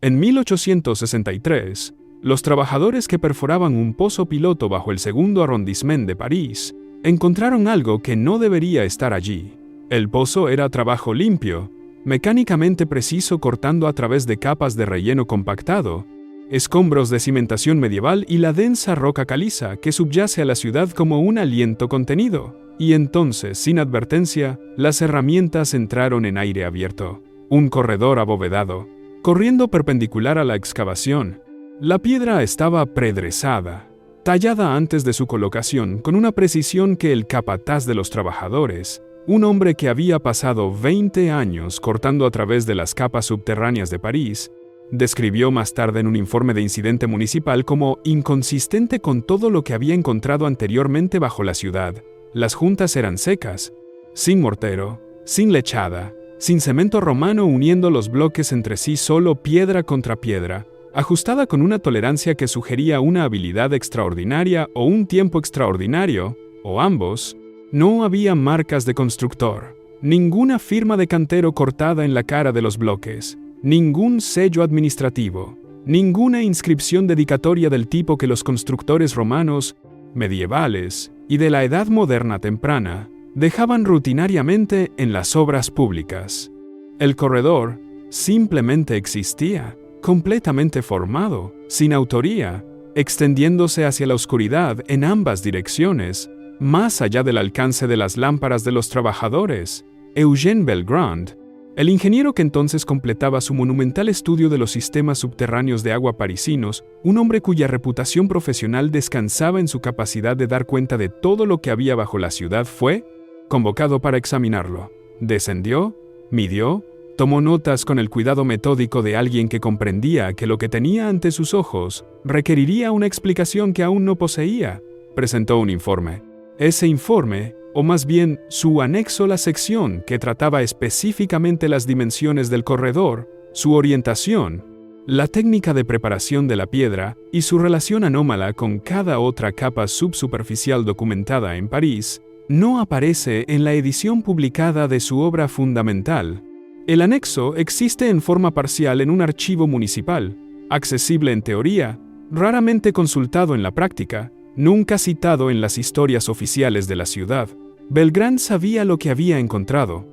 En 1863, los trabajadores que perforaban un pozo piloto bajo el segundo arrondissement de París encontraron algo que no debería estar allí. El pozo era trabajo limpio, mecánicamente preciso, cortando a través de capas de relleno compactado, escombros de cimentación medieval y la densa roca caliza que subyace a la ciudad como un aliento contenido. Y entonces, sin advertencia, las herramientas entraron en aire abierto. Un corredor abovedado, corriendo perpendicular a la excavación. La piedra estaba predrezada, tallada antes de su colocación con una precisión que el capataz de los trabajadores, un hombre que había pasado 20 años cortando a través de las capas subterráneas de París, describió más tarde en un informe de incidente municipal como inconsistente con todo lo que había encontrado anteriormente bajo la ciudad. Las juntas eran secas, sin mortero, sin lechada, sin cemento romano uniendo los bloques entre sí, solo piedra contra piedra, ajustada con una tolerancia que sugería una habilidad extraordinaria o un tiempo extraordinario, o ambos. No había marcas de constructor, ninguna firma de cantero cortada en la cara de los bloques, ningún sello administrativo, ninguna inscripción dedicatoria del tipo que los constructores romanos, medievales y de la Edad Moderna temprana dejaban rutinariamente en las obras públicas. El corredor simplemente existía, completamente formado, sin autoría, extendiéndose hacia la oscuridad en ambas direcciones, más allá del alcance de las lámparas de los trabajadores. Eugène Belgrand, el ingeniero que entonces completaba su monumental estudio de los sistemas subterráneos de agua parisinos, un hombre cuya reputación profesional descansaba en su capacidad de dar cuenta de todo lo que había bajo la ciudad, fue convocado para examinarlo. Descendió, midió, tomó notas con el cuidado metódico de alguien que comprendía que lo que tenía ante sus ojos requeriría una explicación que aún no poseía. Presentó un informe. Ese informe, o más bien su anexo, la sección que trataba específicamente las dimensiones del corredor, su orientación, la técnica de preparación de la piedra y su relación anómala con cada otra capa subsuperficial documentada en París, no aparece en la edición publicada de su obra fundamental. El anexo existe en forma parcial en un archivo municipal, accesible en teoría, raramente consultado en la práctica, nunca citado en las historias oficiales de la ciudad. Belgrand sabía lo que había encontrado.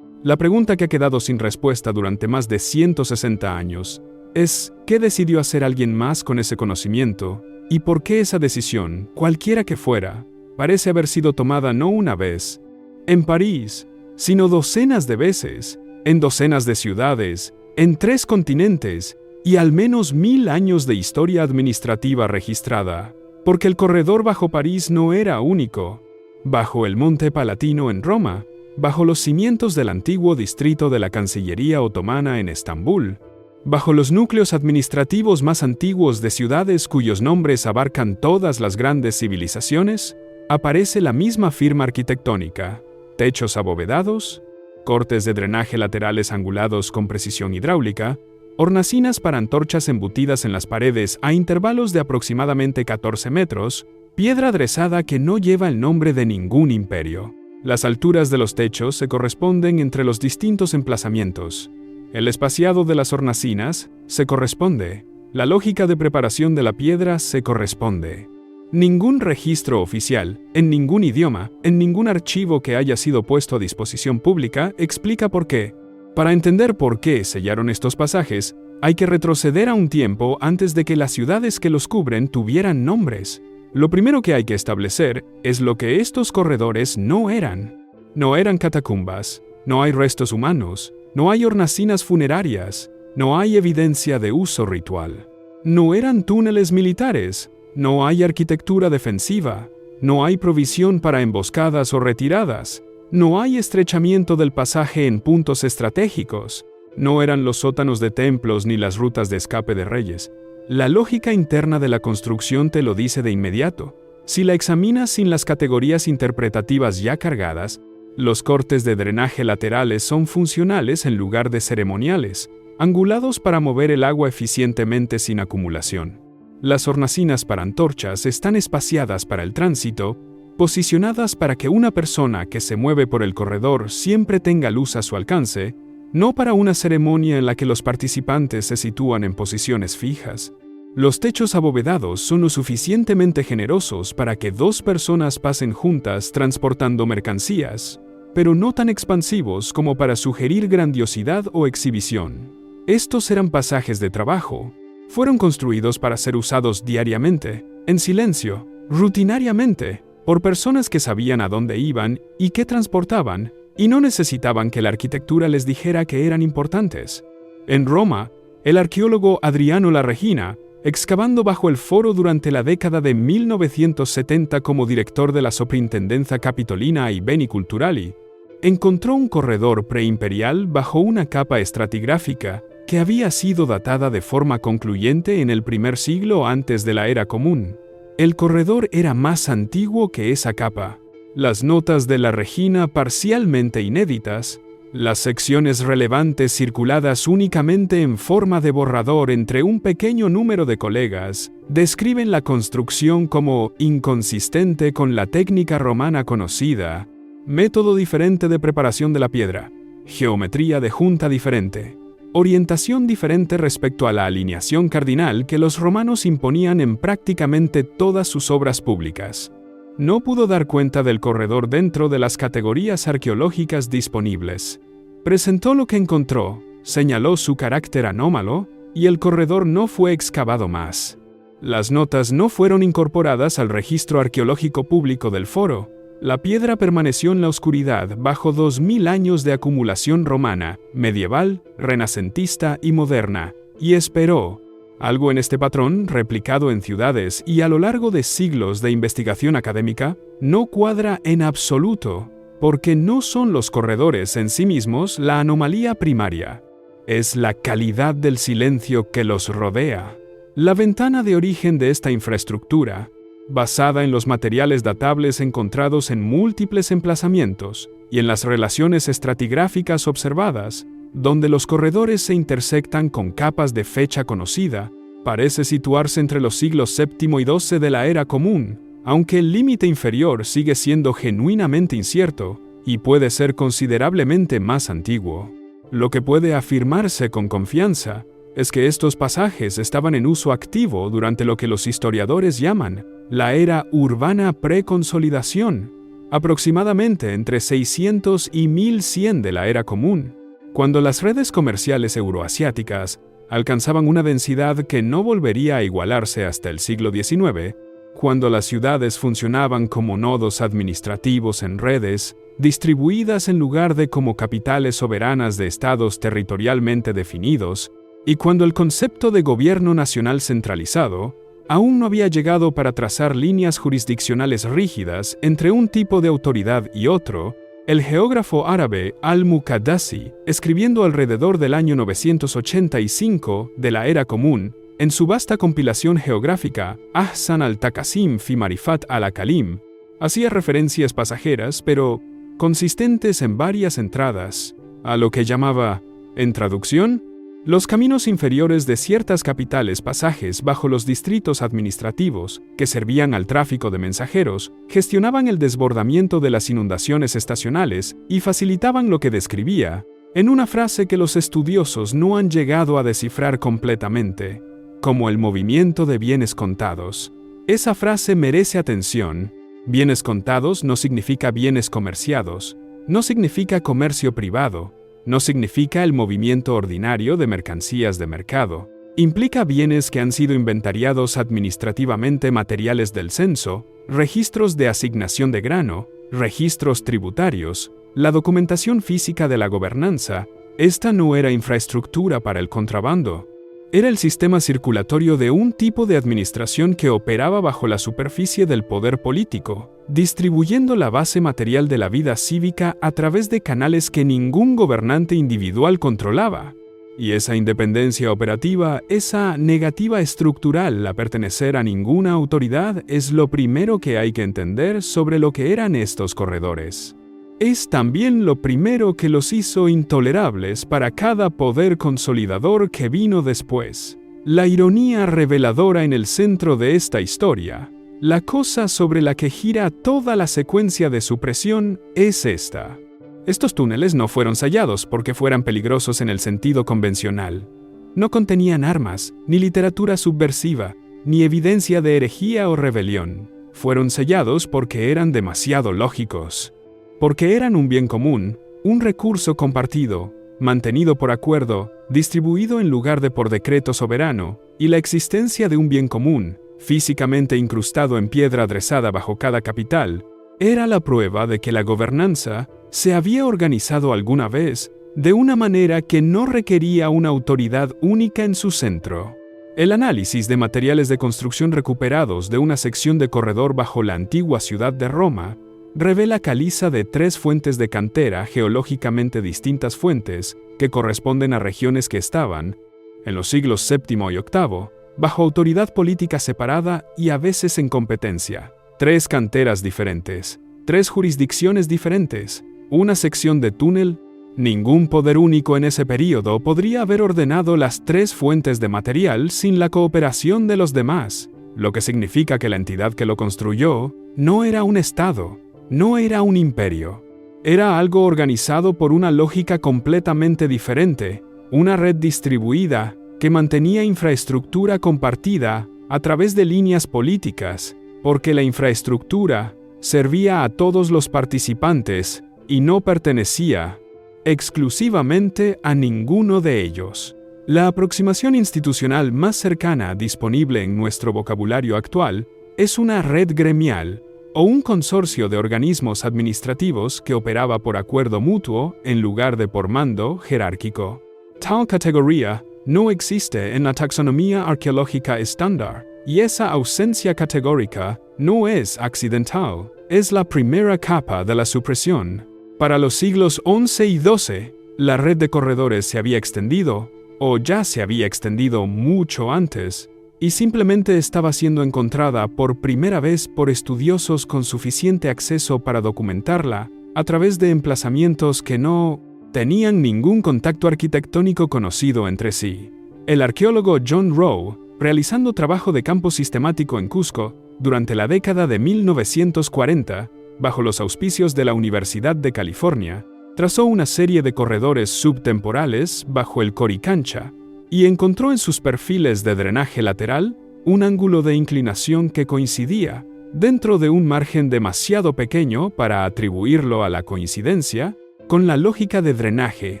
La pregunta que ha quedado sin respuesta durante más de 160 años es ¿qué decidió hacer alguien más con ese conocimiento? ¿Y por qué esa decisión, cualquiera que fuera, parece haber sido tomada no una vez, en París, sino docenas de veces, en docenas de ciudades, en 3 continentes y al menos 1000 años de historia administrativa registrada? Porque el corredor bajo París no era único. Bajo el Monte Palatino en Roma, bajo los cimientos del antiguo distrito de la Cancillería otomana en Estambul, bajo los núcleos administrativos más antiguos de ciudades cuyos nombres abarcan todas las grandes civilizaciones, aparece la misma firma arquitectónica: techos abovedados, cortes de drenaje laterales angulados con precisión hidráulica, hornacinas para antorchas embutidas en las paredes a intervalos de aproximadamente 14 metros, piedra adresada que no lleva el nombre de ningún imperio. Las alturas de los techos se corresponden entre los distintos emplazamientos. El espaciado de las hornacinas se corresponde. La lógica de preparación de la piedra se corresponde. Ningún registro oficial, en ningún idioma, en ningún archivo que haya sido puesto a disposición pública, explica por qué. Para entender por qué sellaron estos pasajes, hay que retroceder a un tiempo antes de que las ciudades que los cubren tuvieran nombres. Lo primero que hay que establecer es lo que estos corredores no eran. No eran catacumbas, no hay restos humanos, no hay hornacinas funerarias, no hay evidencia de uso ritual. No eran túneles militares, no hay arquitectura defensiva, no hay provisión para emboscadas o retiradas. No hay estrechamiento del pasaje en puntos estratégicos. No eran los sótanos de templos ni las rutas de escape de reyes. La lógica interna de la construcción te lo dice de inmediato. Si la examinas sin las categorías interpretativas ya cargadas, los cortes de drenaje laterales son funcionales en lugar de ceremoniales, angulados para mover el agua eficientemente sin acumulación. Las hornacinas para antorchas están espaciadas para el tránsito, posicionadas para que una persona que se mueve por el corredor siempre tenga luz a su alcance, no para una ceremonia en la que los participantes se sitúan en posiciones fijas. Los techos abovedados son lo suficientemente generosos para que 2 personas pasen juntas transportando mercancías, pero no tan expansivos como para sugerir grandiosidad o exhibición. Estos eran pasajes de trabajo. Fueron construidos para ser usados diariamente, en silencio, rutinariamente, por personas que sabían a dónde iban y qué transportaban, y no necesitaban que la arquitectura les dijera que eran importantes. En Roma, el arqueólogo Adriano La Regina, excavando bajo el foro durante la década de 1970 como director de la Soprintendenza Capitolina ai Beni Culturali, encontró un corredor preimperial bajo una capa estratigráfica que había sido datada de forma concluyente en el primer siglo antes de la Era Común. El corredor era más antiguo que esa capa. Las notas de La Regina parcialmente inéditas, las secciones relevantes circuladas únicamente en forma de borrador entre un pequeño número de colegas, describen la construcción como inconsistente con la técnica romana conocida, método diferente de preparación de la piedra, geometría de junta diferente, orientación diferente respecto a la alineación cardinal que los romanos imponían en prácticamente todas sus obras públicas. No pudo dar cuenta del corredor dentro de las categorías arqueológicas disponibles. Presentó lo que encontró, señaló su carácter anómalo, y el corredor no fue excavado más. Las notas no fueron incorporadas al registro arqueológico público del foro. La piedra permaneció en la oscuridad bajo 2000 años de acumulación romana, medieval, renacentista y moderna, y esperó. Algo en este patrón, replicado en ciudades y a lo largo de siglos de investigación académica, no cuadra en absoluto, porque no son los corredores en sí mismos la anomalía primaria. Es la calidad del silencio que los rodea. La ventana de origen de esta infraestructura, basada en los materiales datables encontrados en múltiples emplazamientos y en las relaciones estratigráficas observadas, donde los corredores se intersectan con capas de fecha conocida, parece situarse entre los siglos VII y XII de la Era Común, aunque el límite inferior sigue siendo genuinamente incierto y puede ser considerablemente más antiguo. Lo que puede afirmarse con confianza es que estos pasajes estaban en uso activo durante lo que los historiadores llaman la era urbana preconsolidación, aproximadamente entre 600 y 1100 de la Era Común, cuando las redes comerciales euroasiáticas alcanzaban una densidad que no volvería a igualarse hasta el siglo XIX, cuando las ciudades funcionaban como nodos administrativos en redes, distribuidas en lugar de como capitales soberanas de estados territorialmente definidos, y cuando el concepto de gobierno nacional centralizado aún no había llegado para trazar líneas jurisdiccionales rígidas entre un tipo de autoridad y otro, el geógrafo árabe Al-Muqaddasi, escribiendo alrededor del año 985 de la Era Común, en su vasta compilación geográfica Ahsan al-Taqasim fi Marifat al-Akalim, hacía referencias pasajeras, pero consistentes en varias entradas, a lo que llamaba, en traducción, los caminos inferiores de ciertas capitales pasajes bajo los distritos administrativos, que servían al tráfico de mensajeros, gestionaban el desbordamiento de las inundaciones estacionales y facilitaban lo que describía, en una frase que los estudiosos no han llegado a descifrar completamente, como el movimiento de bienes contados. Esa frase merece atención. Bienes contados no significa bienes comerciados, no significa comercio privado, no significa el movimiento ordinario de mercancías de mercado. Implica bienes que han sido inventariados administrativamente, materiales del censo, registros de asignación de grano, registros tributarios, la documentación física de la gobernanza. Esta no era infraestructura para el contrabando. Era el sistema circulatorio de un tipo de administración que operaba bajo la superficie del poder político, distribuyendo la base material de la vida cívica a través de canales que ningún gobernante individual controlaba. Y esa independencia operativa, esa negativa estructural a pertenecer a ninguna autoridad, es lo primero que hay que entender sobre lo que eran estos corredores. Es también lo primero que los hizo intolerables para cada poder consolidador que vino después. La ironía reveladora en el centro de esta historia, la cosa sobre la que gira toda la secuencia de supresión, es esta. Estos túneles no fueron sellados porque fueran peligrosos en el sentido convencional. No contenían armas, ni literatura subversiva, ni evidencia de herejía o rebelión. Fueron sellados porque eran demasiado lógicos. Porque eran un bien común, un recurso compartido, mantenido por acuerdo, distribuido en lugar de por decreto soberano, y la existencia de un bien común, físicamente incrustado en piedra adresada bajo cada capital, era la prueba de que la gobernanza se había organizado alguna vez de una manera que no requería una autoridad única en su centro. El análisis de materiales de construcción recuperados de una sección de corredor bajo la antigua ciudad de Roma revela caliza de 3 fuentes de cantera geológicamente distintas fuentes que corresponden a regiones que estaban, en los siglos VII y VIII, bajo autoridad política separada y a veces en competencia. 3 canteras diferentes, 3 jurisdicciones diferentes, una sección de túnel. Ningún poder único en ese período podría haber ordenado las 3 fuentes de material sin la cooperación de los demás, lo que significa que la entidad que lo construyó no era un estado, no era un imperio. Era algo organizado por una lógica completamente diferente, una red distribuida que mantenía infraestructura compartida a través de líneas políticas, porque la infraestructura servía a todos los participantes y no pertenecía exclusivamente a ninguno de ellos. La aproximación institucional más cercana disponible en nuestro vocabulario actual es una red gremial o un consorcio de organismos administrativos que operaba por acuerdo mutuo en lugar de por mando jerárquico. Tal categoría no existe en la taxonomía arqueológica estándar, y esa ausencia categórica no es accidental, es la primera capa de la supresión. Para los siglos XI y XII, la red de corredores se había extendido, o ya se había extendido mucho antes, y simplemente estaba siendo encontrada por primera vez por estudiosos con suficiente acceso para documentarla a través de emplazamientos que no tenían ningún contacto arquitectónico conocido entre sí. El arqueólogo John Rowe, realizando trabajo de campo sistemático en Cusco durante la década de 1940, bajo los auspicios de la Universidad de California, trazó una serie de corredores subtemporales bajo el Coricancha y encontró en sus perfiles de drenaje lateral un ángulo de inclinación que coincidía, dentro de un margen demasiado pequeño para atribuirlo a la coincidencia, con la lógica de drenaje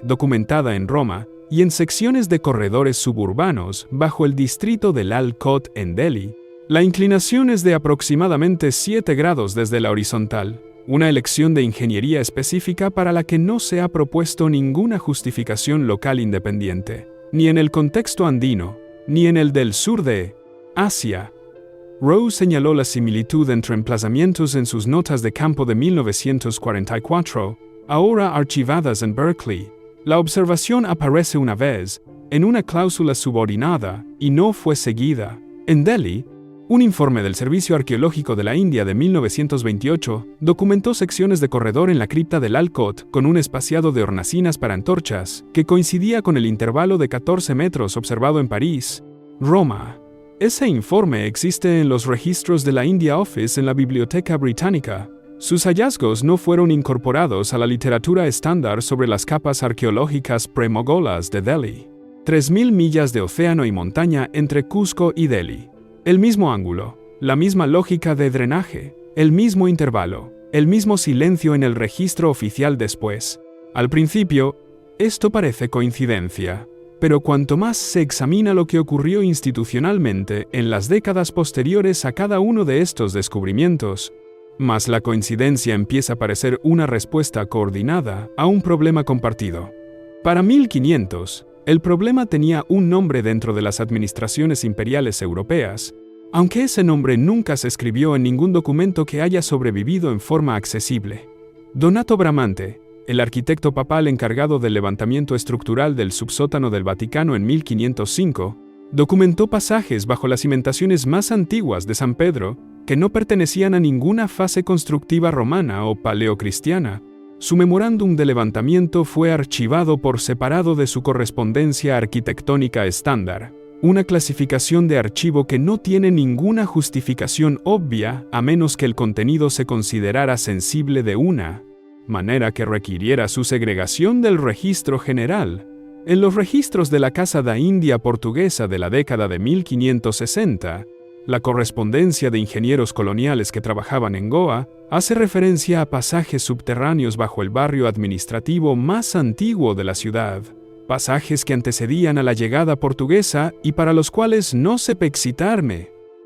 documentada en Roma y en secciones de corredores suburbanos bajo el distrito del Al-Kot en Delhi. La inclinación es de aproximadamente 7 grados desde la horizontal, una elección de ingeniería específica para la que no se ha propuesto ninguna justificación local independiente, ni en el contexto andino, ni en el del sur de Asia. Rowe señaló la similitud entre emplazamientos en sus notas de campo de 1944, ahora archivadas en Berkeley. La observación aparece una vez, en una cláusula subordinada, y no fue seguida. En Delhi, un informe del Servicio Arqueológico de la India de 1928 documentó secciones de corredor en la cripta del Al-Kot con un espaciado de hornacinas para antorchas que coincidía con el intervalo de 14 metros observado en París, Roma. Ese informe existe en los registros de la India Office en la Biblioteca Británica. Sus hallazgos no fueron incorporados a la literatura estándar sobre las capas arqueológicas premogolas de Delhi. 3.000 millas de océano y montaña entre Cusco y Delhi. El mismo ángulo, la misma lógica de drenaje, el mismo intervalo, el mismo silencio en el registro oficial después. Al principio, esto parece coincidencia, pero cuanto más se examina lo que ocurrió institucionalmente en las décadas posteriores a cada uno de estos descubrimientos, más la coincidencia empieza a parecer una respuesta coordinada a un problema compartido. Para 1500, el problema tenía un nombre dentro de las administraciones imperiales europeas, aunque ese nombre nunca se escribió en ningún documento que haya sobrevivido en forma accesible. Donato Bramante, el arquitecto papal encargado del levantamiento estructural del subsótano del Vaticano en 1505, documentó pasajes bajo las cimentaciones más antiguas de San Pedro que no pertenecían a ninguna fase constructiva romana o paleocristiana. Su memorándum de levantamiento fue archivado por separado de su correspondencia arquitectónica estándar, una clasificación de archivo que no tiene ninguna justificación obvia a menos que el contenido se considerara sensible de una manera que requiriera su segregación del registro general. En los registros de la Casa da India portuguesa de la década de 1560, la correspondencia de ingenieros coloniales que trabajaban en Goa hace referencia a pasajes subterráneos bajo el barrio administrativo más antiguo de la ciudad, pasajes que antecedían a la llegada portuguesa y para los cuales no se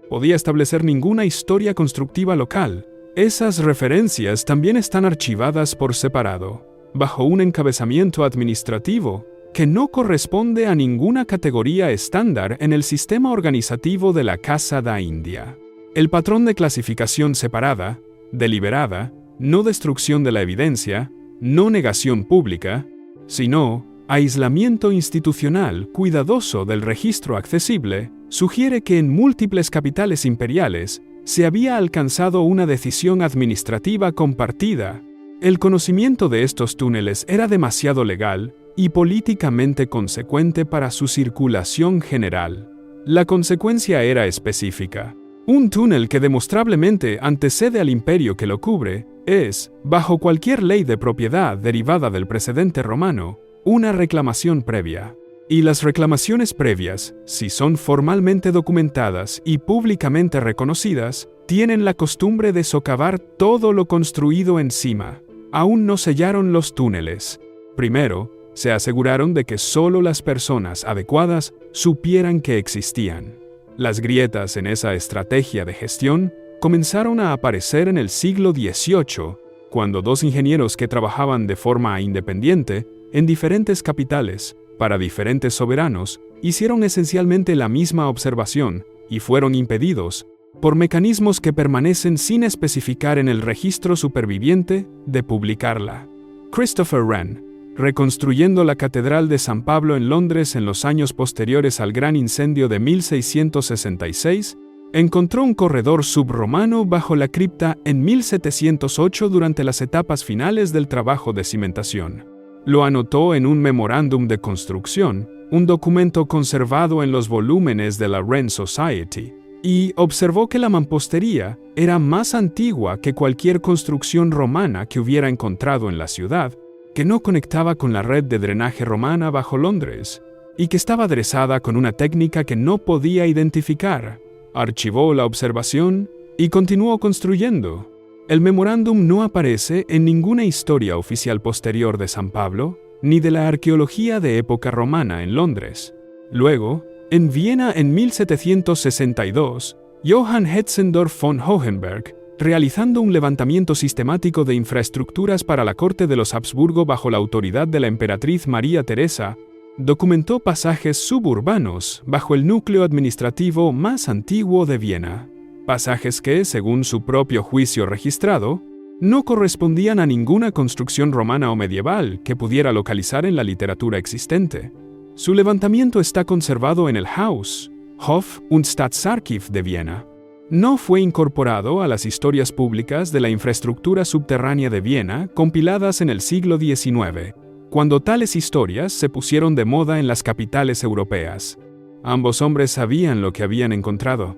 podía establecer ninguna historia constructiva local. Esas referencias también están archivadas por separado, bajo un encabezamiento administrativo que no corresponde a ninguna categoría estándar en el sistema organizativo de la Casa da India. El patrón de clasificación separada, deliberada, no destrucción de la evidencia, no negación pública, sino aislamiento institucional cuidadoso del registro accesible, sugiere que en múltiples capitales imperiales se había alcanzado una decisión administrativa compartida. El conocimiento de estos túneles era demasiado legal y políticamente consecuente para su circulación general. La consecuencia era específica. Un túnel que demostrablemente antecede al imperio que lo cubre es, bajo cualquier ley de propiedad derivada del precedente romano, una reclamación previa. Y las reclamaciones previas, si son formalmente documentadas y públicamente reconocidas, tienen la costumbre de socavar todo lo construido encima. Aún no sellaron los túneles. Primero, se aseguraron de que solo las personas adecuadas supieran que existían. Las grietas en esa estrategia de gestión comenzaron a aparecer en el siglo XVIII, cuando dos ingenieros que trabajaban de forma independiente en diferentes capitales, para diferentes soberanos, hicieron esencialmente la misma observación y fueron impedidos, por mecanismos que permanecen sin especificar en el registro superviviente, de publicarla. Christopher Wren, reconstruyendo la Catedral de San Pablo en Londres en los años posteriores al gran incendio de 1666, encontró un corredor subromano bajo la cripta en 1708 durante las etapas finales del trabajo de cimentación. Lo anotó en un memorándum de construcción, un documento conservado en los volúmenes de la Wren Society, y observó que la mampostería era más antigua que cualquier construcción romana que hubiera encontrado en la ciudad, que no conectaba con la red de drenaje romana bajo Londres, y que estaba aderezada con una técnica que no podía identificar. Archivó la observación y continuó construyendo. El memorándum no aparece en ninguna historia oficial posterior de San Pablo, ni de la arqueología de época romana en Londres. Luego, en Viena en 1762, Johann Hetzendorf von Hohenberg, realizando un levantamiento sistemático de infraestructuras para la corte de los Habsburgo bajo la autoridad de la emperatriz María Teresa, documentó pasajes suburbanos bajo el núcleo administrativo más antiguo de Viena. Pasajes que, según su propio juicio registrado, no correspondían a ninguna construcción romana o medieval que pudiera localizar en la literatura existente. Su levantamiento está conservado en el Haus, Hof- und Staatsarchiv de Viena. No fue incorporado a las historias públicas de la infraestructura subterránea de Viena compiladas en el siglo XIX, cuando tales historias se pusieron de moda en las capitales europeas. Ambos hombres sabían lo que habían encontrado.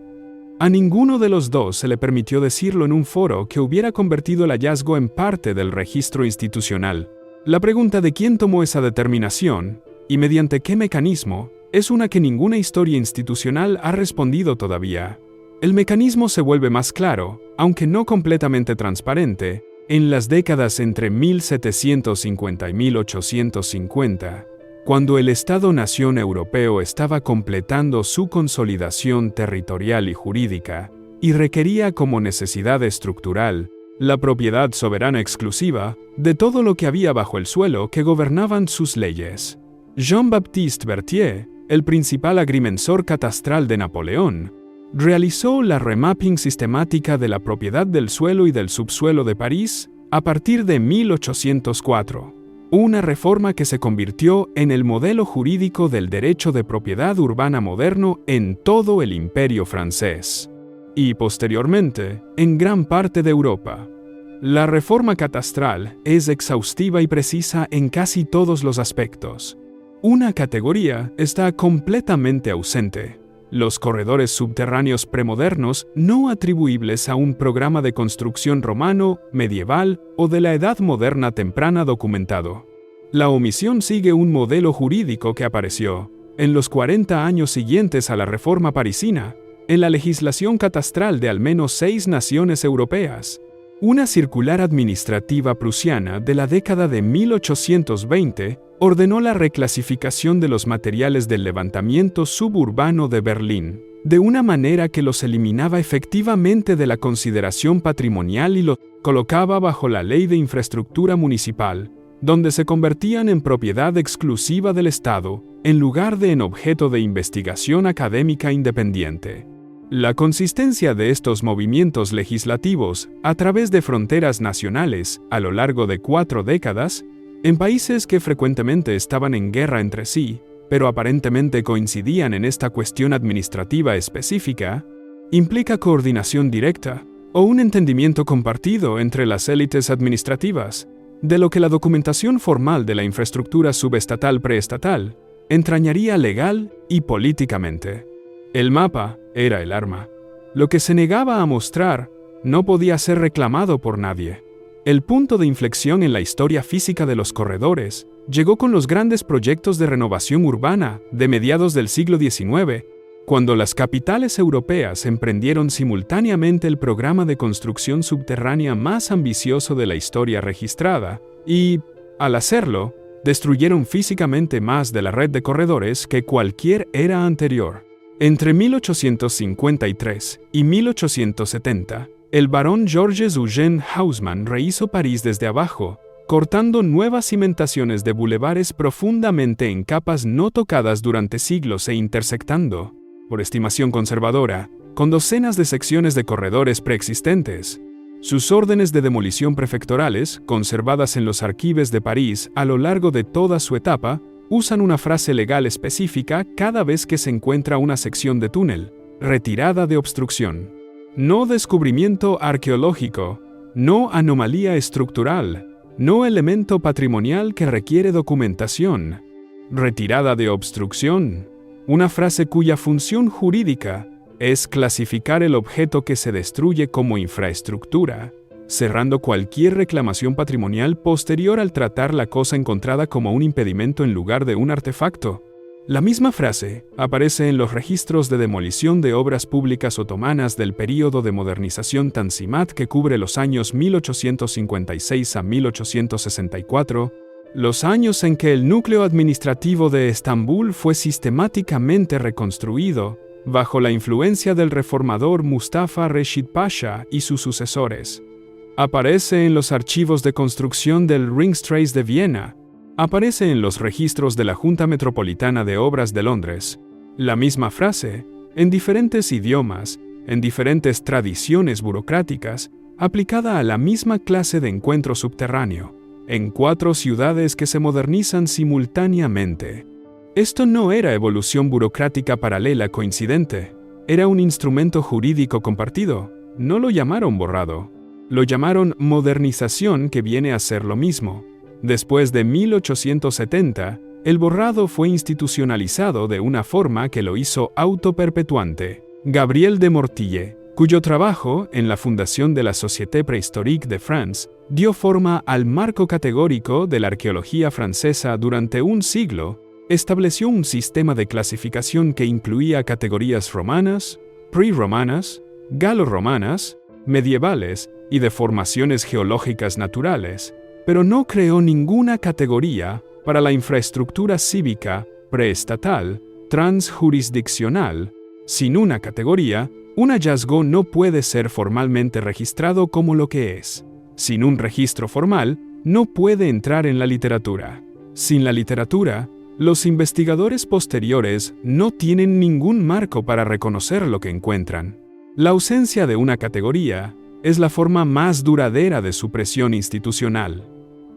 A ninguno de los dos se le permitió decirlo en un foro que hubiera convertido el hallazgo en parte del registro institucional. La pregunta de quién tomó esa determinación y mediante qué mecanismo es una que ninguna historia institucional ha respondido todavía. El mecanismo se vuelve más claro, aunque no completamente transparente, en las décadas entre 1750 y 1850, cuando el Estado-nación europeo estaba completando su consolidación territorial y jurídica, y requería como necesidad estructural la propiedad soberana exclusiva de todo lo que había bajo el suelo que gobernaban sus leyes. Jean-Baptiste Berthier, el principal agrimensor catastral de Napoleón, realizó la remapping sistemática de la propiedad del suelo y del subsuelo de París a partir de 1804, una reforma que se convirtió en el modelo jurídico del derecho de propiedad urbana moderno en todo el Imperio francés, y posteriormente en gran parte de Europa. La reforma catastral es exhaustiva y precisa en casi todos los aspectos. Una categoría está completamente ausente. los corredores subterráneos premodernos no atribuibles a un programa de construcción romano, medieval o de la Edad Moderna temprana documentado. La omisión sigue un modelo jurídico que apareció, en los 40 años siguientes a la Reforma parisina, en la legislación catastral de al menos 6 naciones europeas. Una circular administrativa prusiana de la década de 1820 ordenó la reclasificación de los materiales del levantamiento suburbano de Berlín, de una manera que los eliminaba efectivamente de la consideración patrimonial y los colocaba bajo la ley de infraestructura municipal, donde se convertían en propiedad exclusiva del Estado, en lugar de en objeto de investigación académica independiente. La consistencia de estos movimientos legislativos a través de fronteras nacionales a lo largo de 4 décadas, en países que frecuentemente estaban en guerra entre sí, pero aparentemente coincidían en esta cuestión administrativa específica, implica coordinación directa o un entendimiento compartido entre las élites administrativas, de lo que la documentación formal de la infraestructura subestatal preestatal entrañaría legal y políticamente. El mapa era el arma. Lo que se negaba a mostrar no podía ser reclamado por nadie. El punto de inflexión en la historia física de los corredores llegó con los grandes proyectos de renovación urbana de mediados del siglo XIX, cuando las capitales europeas emprendieron simultáneamente el programa de construcción subterránea más ambicioso de la historia registrada y, al hacerlo, destruyeron físicamente más de la red de corredores que cualquier era anterior. Entre 1853 y 1870, el barón Georges Eugène Haussmann rehizo París desde abajo, cortando nuevas cimentaciones de bulevares profundamente en capas no tocadas durante siglos e intersectando, por estimación conservadora, con docenas de secciones de corredores preexistentes. Sus órdenes de demolición prefectorales, conservadas en los archives de París a lo largo de toda su etapa, usan una frase legal específica cada vez que se encuentra una sección de túnel: retirada de obstrucción. No descubrimiento arqueológico, no anomalía estructural, no elemento patrimonial que requiere documentación. Retirada de obstrucción. Una frase cuya función jurídica es clasificar el objeto que se destruye como infraestructura, cerrando cualquier reclamación patrimonial posterior al tratar la cosa encontrada como un impedimento en lugar de un artefacto. La misma frase aparece en los registros de demolición de obras públicas otomanas del período de modernización Tanzimat que cubre los años 1856 a 1864, los años en que el núcleo administrativo de Estambul fue sistemáticamente reconstruido bajo la influencia del reformador Mustafa Reşit Pasha y sus sucesores. Aparece en los archivos de construcción del Ringstraße de Viena. Aparece en los registros de la Junta Metropolitana de Obras de Londres. La misma frase, en diferentes idiomas, en diferentes tradiciones burocráticas, aplicada a la misma clase de encuentro subterráneo, en 4 ciudades que se modernizan simultáneamente. Esto no era evolución burocrática paralela coincidente, era un instrumento jurídico compartido. No lo llamaron borrado, lo llamaron modernización, que viene a ser lo mismo. Después de 1870, el borrado fue institucionalizado de una forma que lo hizo autoperpetuante. Gabriel de Mortillet, cuyo trabajo en la fundación de la Société Préhistorique de France dio forma al marco categórico de la arqueología francesa durante un siglo, estableció un sistema de clasificación que incluía categorías romanas, prerromanas, galorromanas, medievales y de formaciones geológicas naturales, pero no creó ninguna categoría para la infraestructura cívica preestatal transjurisdiccional. Sin una categoría, un hallazgo no puede ser formalmente registrado como lo que es. Sin un registro formal, no puede entrar en la literatura. Sin la literatura, los investigadores posteriores no tienen ningún marco para reconocer lo que encuentran. La ausencia de una categoría es la forma más duradera de supresión institucional,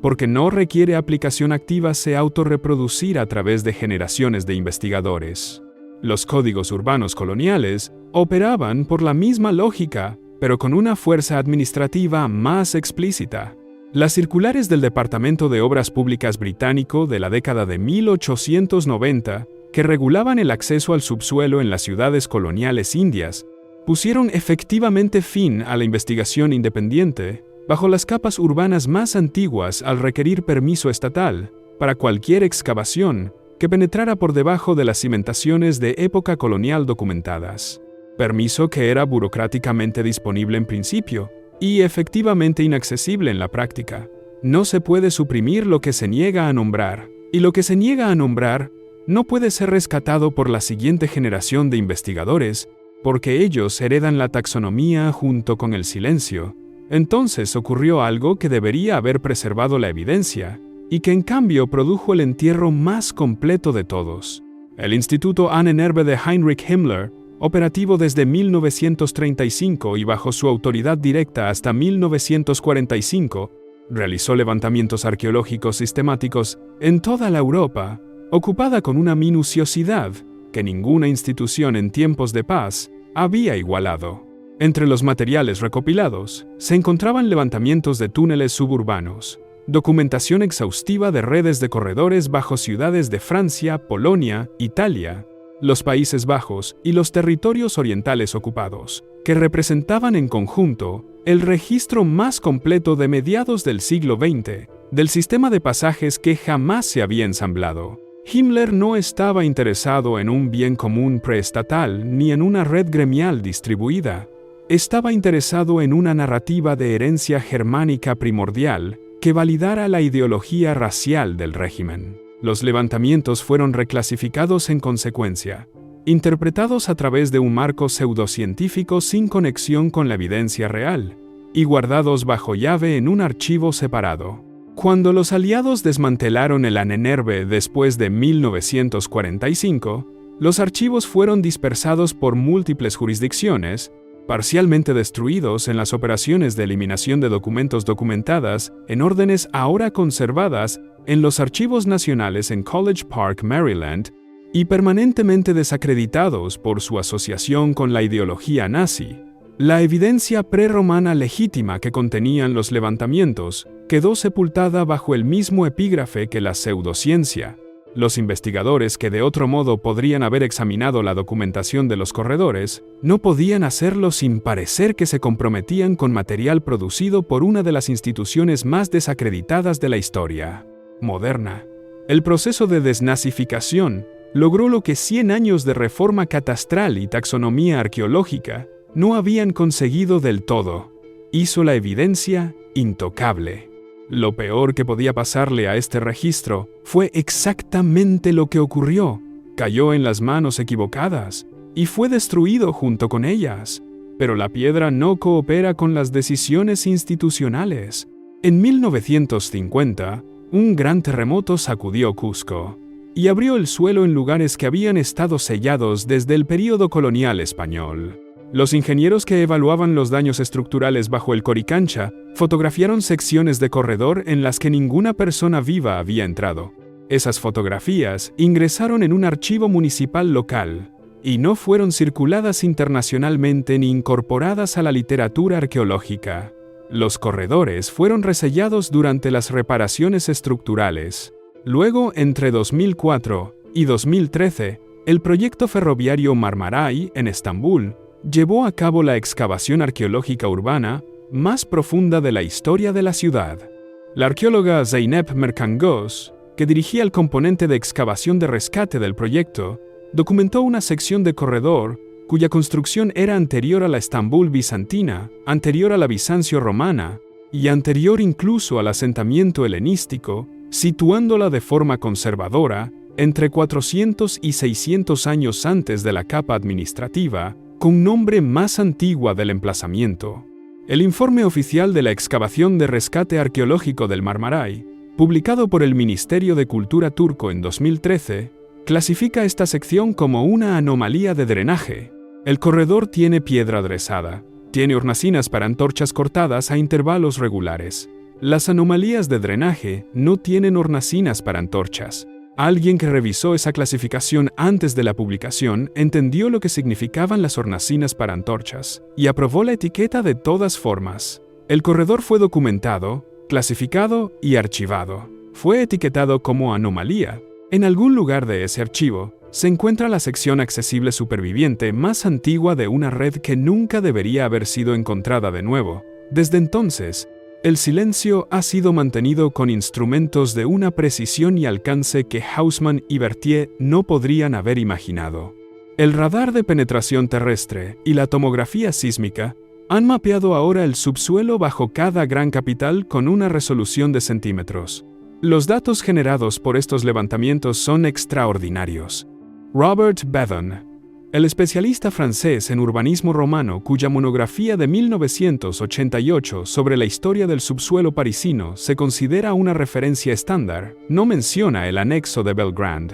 porque no requiere aplicación activa se autorreproducir a través de generaciones de investigadores. Los códigos urbanos coloniales operaban por la misma lógica, pero con una fuerza administrativa más explícita. Las circulares del Departamento de Obras Públicas británico de la década de 1890 que regulaban el acceso al subsuelo en las ciudades coloniales indias, pusieron efectivamente fin a la investigación independiente bajo las capas urbanas más antiguas al requerir permiso estatal para cualquier excavación que penetrara por debajo de las cimentaciones de época colonial documentadas. Permiso que era burocráticamente disponible en principio y efectivamente inaccesible en la práctica. No se puede suprimir lo que se niega a nombrar, y lo que se niega a nombrar no puede ser rescatado por la siguiente generación de investigadores, porque ellos heredan la taxonomía junto con el silencio. Entonces ocurrió algo que debería haber preservado la evidencia, y que en cambio produjo el entierro más completo de todos. El Instituto Ahnenerbe de Heinrich Himmler, operativo desde 1935 y bajo su autoridad directa hasta 1945, realizó levantamientos arqueológicos sistemáticos en toda la Europa, ocupada con una minuciosidad que ninguna institución en tiempos de paz había igualado. Entre los materiales recopilados se encontraban levantamientos de túneles suburbanos, documentación exhaustiva de redes de corredores bajo ciudades de Francia, Polonia, Italia, los Países Bajos y los territorios orientales ocupados, que representaban en conjunto el registro más completo de mediados del siglo XX del sistema de pasajes que jamás se había ensamblado. Himmler no estaba interesado en un bien común preestatal ni en una red gremial distribuida. Estaba interesado en una narrativa de herencia germánica primordial que validara la ideología racial del régimen. Los levantamientos fueron reclasificados en consecuencia, interpretados a través de un marco pseudocientífico sin conexión con la evidencia real, y guardados bajo llave en un archivo separado. Cuando los aliados desmantelaron el Ahnenerbe después de 1945, los archivos fueron dispersados por múltiples jurisdicciones, parcialmente destruidos en las operaciones de eliminación de documentos documentadas en órdenes ahora conservadas en los archivos nacionales en College Park, Maryland, y permanentemente desacreditados por su asociación con la ideología nazi. La evidencia prerromana legítima que contenían los levantamientos quedó sepultada bajo el mismo epígrafe que la pseudociencia. Los investigadores que de otro modo podrían haber examinado la documentación de los corredores no podían hacerlo sin parecer que se comprometían con material producido por una de las instituciones más desacreditadas de la historia moderna. El proceso de desnazificación logró lo que 100 años de reforma catastral y taxonomía arqueológica no habían conseguido del todo. Hizo la evidencia intocable. Lo peor que podía pasarle a este registro fue exactamente lo que ocurrió. Cayó en las manos equivocadas y fue destruido junto con ellas. Pero la piedra no coopera con las decisiones institucionales. En 1950, un gran terremoto sacudió Cusco y abrió el suelo en lugares que habían estado sellados desde el período colonial español. Los ingenieros que evaluaban los daños estructurales bajo el Coricancha fotografiaron secciones de corredor en las que ninguna persona viva había entrado. Esas fotografías ingresaron en un archivo municipal local y no fueron circuladas internacionalmente ni incorporadas a la literatura arqueológica. Los corredores fueron resellados durante las reparaciones estructurales. Luego, entre 2004 y 2013, el proyecto ferroviario Marmaray, en Estambul, llevó a cabo la excavación arqueológica urbana más profunda de la historia de la ciudad. La arqueóloga Zeynep Merkangöz, que dirigía el componente de excavación de rescate del proyecto, documentó una sección de corredor cuya construcción era anterior a la Estambul bizantina, anterior a la Bizancio romana y anterior incluso al asentamiento helenístico, situándola de forma conservadora entre 400 y 600 años antes de la capa administrativa, con nombre más antigua del emplazamiento. El informe oficial de la excavación de rescate arqueológico del Marmaray, publicado por el Ministerio de Cultura turco en 2013, clasifica esta sección como una anomalía de drenaje. El corredor tiene piedra dressada, tiene hornacinas para antorchas cortadas a intervalos regulares. Las anomalías de drenaje no tienen hornacinas para antorchas. Alguien que revisó esa clasificación antes de la publicación entendió lo que significaban las hornacinas para antorchas y aprobó la etiqueta de todas formas. El corredor fue documentado, clasificado y archivado. Fue etiquetado como anomalía. En algún lugar de ese archivo se encuentra la sección accesible superviviente más antigua de una red que nunca debería haber sido encontrada de nuevo. Desde entonces, el silencio ha sido mantenido con instrumentos de una precisión y alcance que Haussmann y Berthier no podrían haber imaginado. El radar de penetración terrestre y la tomografía sísmica han mapeado ahora el subsuelo bajo cada gran capital con una resolución de centímetros. Los datos generados por estos levantamientos son extraordinarios. Robert Bedon, el especialista francés en urbanismo romano cuya monografía de 1988 sobre la historia del subsuelo parisino se considera una referencia estándar, no menciona el anexo de Belgrand.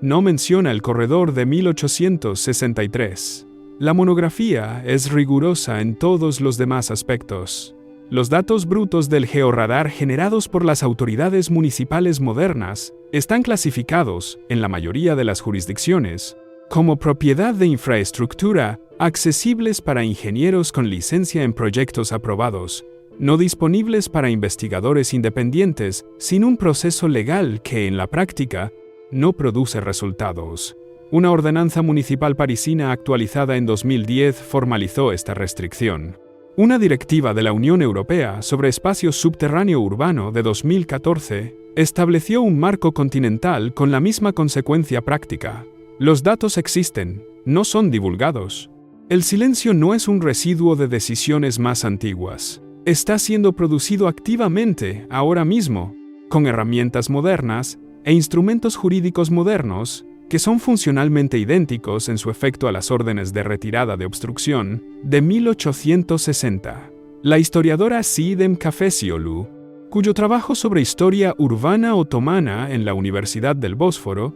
No menciona el corredor de 1863. La monografía es rigurosa en todos los demás aspectos. Los datos brutos del georradar generados por las autoridades municipales modernas están clasificados, en la mayoría de las jurisdicciones, como propiedad de infraestructura accesibles para ingenieros con licencia en proyectos aprobados, no disponibles para investigadores independientes sin un proceso legal que, en la práctica, no produce resultados. Una ordenanza municipal parisina actualizada en 2010 formalizó esta restricción. Una directiva de la Unión Europea sobre espacio subterráneo urbano de 2014 estableció un marco continental con la misma consecuencia práctica. Los datos existen, no son divulgados. El silencio no es un residuo de decisiones más antiguas. Está siendo producido activamente, ahora mismo, con herramientas modernas e instrumentos jurídicos modernos que son funcionalmente idénticos en su efecto a las órdenes de retirada de obstrucción de 1860. La historiadora Sidem Kafesioglu, cuyo trabajo sobre historia urbana otomana en la Universidad del Bósforo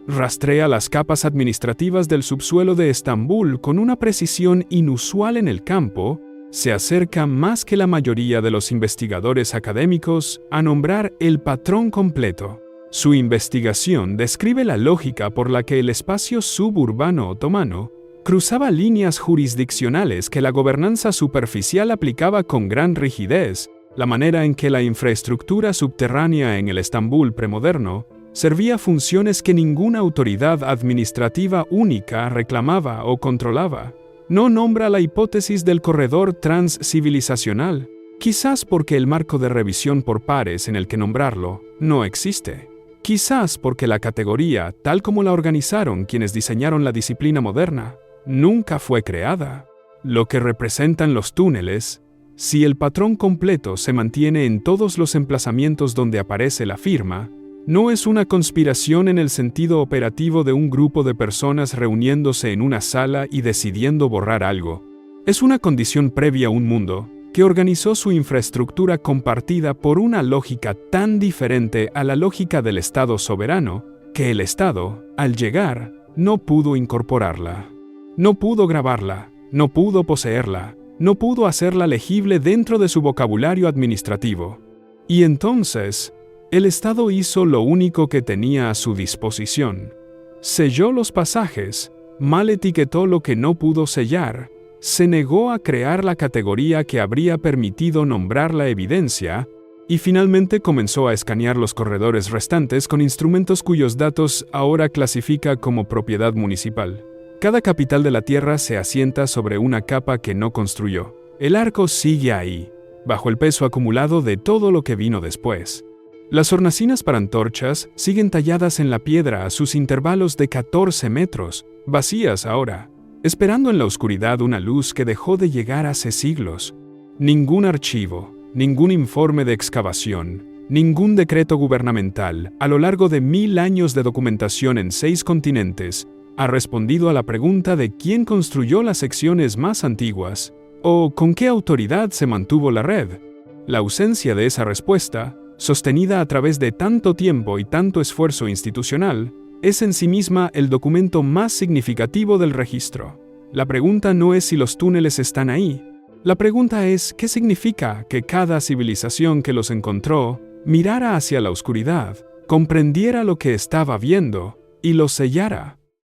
rastrea las capas administrativas del subsuelo de Estambul con una precisión inusual en el campo, se acerca más que la mayoría de los investigadores académicos a nombrar el patrón completo. Su investigación describe la lógica por la que el espacio suburbano otomano cruzaba líneas jurisdiccionales que la gobernanza superficial aplicaba con gran rigidez, la manera en que la infraestructura subterránea en el Estambul premoderno servía funciones que ninguna autoridad administrativa única reclamaba o controlaba. No nombra la hipótesis del corredor transcivilizacional, quizás porque el marco de revisión por pares en el que nombrarlo no existe. Quizás porque la categoría, tal como la organizaron quienes diseñaron la disciplina moderna, nunca fue creada. Lo que representan los túneles, si el patrón completo se mantiene en todos los emplazamientos donde aparece la firma, no es una conspiración en el sentido operativo de un grupo de personas reuniéndose en una sala y decidiendo borrar algo. Es una condición previa a un mundo que organizó su infraestructura compartida por una lógica tan diferente a la lógica del Estado soberano, que el Estado, al llegar, no pudo incorporarla. No pudo grabarla, no pudo poseerla, no pudo hacerla legible dentro de su vocabulario administrativo. Y entonces, el Estado hizo lo único que tenía a su disposición. Selló los pasajes, mal etiquetó lo que no pudo sellar, se negó a crear la categoría que habría permitido nombrar la evidencia, y finalmente comenzó a escanear los corredores restantes con instrumentos cuyos datos ahora clasifica como propiedad municipal. Cada capital de la Tierra se asienta sobre una capa que no construyó. El arco sigue ahí, bajo el peso acumulado de todo lo que vino después. Las hornacinas para antorchas siguen talladas en la piedra a sus intervalos de 14 metros, vacías ahora, esperando en la oscuridad una luz que dejó de llegar hace siglos. Ningún archivo, ningún informe de excavación, ningún decreto gubernamental, a lo largo de 1000 años de documentación en 6 continentes, ha respondido a la pregunta de quién construyó las secciones más antiguas, o con qué autoridad se mantuvo la red. La ausencia de esa respuesta, sostenida a través de tanto tiempo y tanto esfuerzo institucional, es en sí misma el documento más significativo del registro. La pregunta no es si los túneles están ahí. La pregunta es qué significa que cada civilización que los encontró mirara hacia la oscuridad, comprendiera lo que estaba viendo y los sellara.